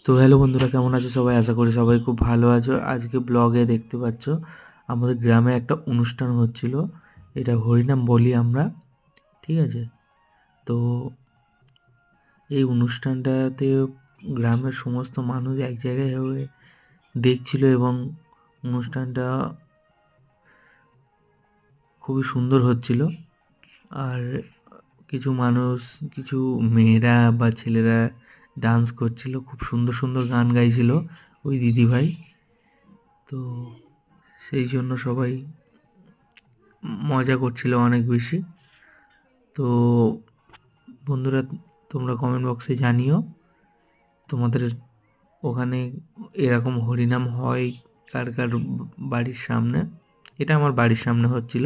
তো হ্যালো বন্ধুরা, কেমন আছো সবাই? আশা করি সবাই খুব ভালো আছো। আজকে ব্লগে দেখতে পাচ্ছ আমাদের গ্রামে একটা অনুষ্ঠান হচ্ছিল। এটা হরিনাম বলি আমরা, ঠিক আছে? তো এই অনুষ্ঠানটাতে গ্রামের সমস্ত মানুষ এক জায়গায় হয়ে দেখছিল এবং অনুষ্ঠানটা খুবই সুন্দর হচ্ছিল। আর কিছু মানুষ, কিছু মেয়েরা বা ছেলেরা ডান্স করছিল, খুব সুন্দর সুন্দর গান গাইছিল ওই দিদিভাই। তো সেই জন্য সবাই মজা করছিল অনেক বেশি। তো বন্ধুরা, তোমরা কমেন্ট বক্সে জানিও তোমাদের ওখানে এরকম হরিনাম হয় কার কার বাড়ির সামনে। এটা আমার বাড়ির সামনে হচ্ছিল।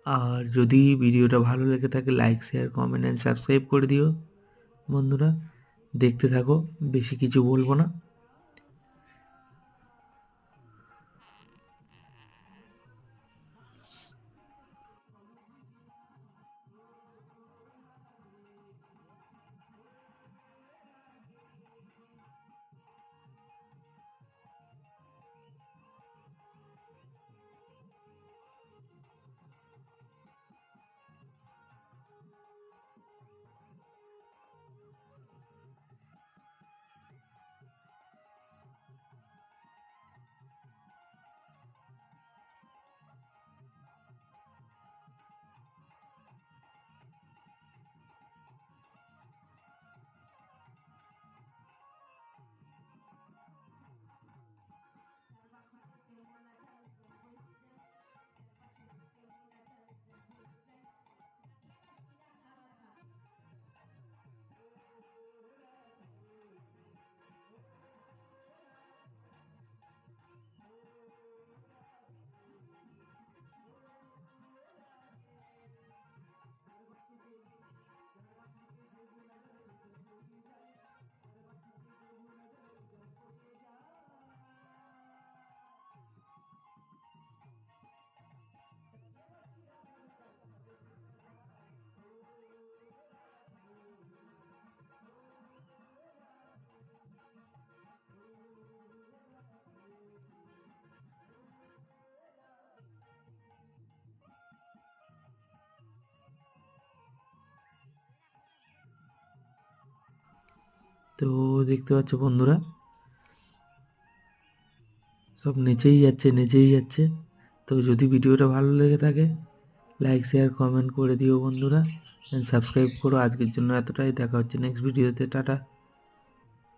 আর যদি ভিডিওটা ভালো লেগে থাকে, like, share, comment and subscribe করে দিও বন্ধুরা। দেখতে থাকো, বেশি কিছু বলবো না। তো দেখতে পাচ্ছ বন্ধুরা, সব নেচেই যাচ্ছে, নেচেই যাচ্ছে। তো যদি ভিডিওটা ভালো লেগে থাকে, লাইক, শেয়ার, কমেন্ট করে দিও বন্ধুরা, অ্যান্ড সাবস্ক্রাইব করো। আজকের জন্য এতটাই। দেখা হচ্ছে নেক্সট ভিডিওতে। টাটা।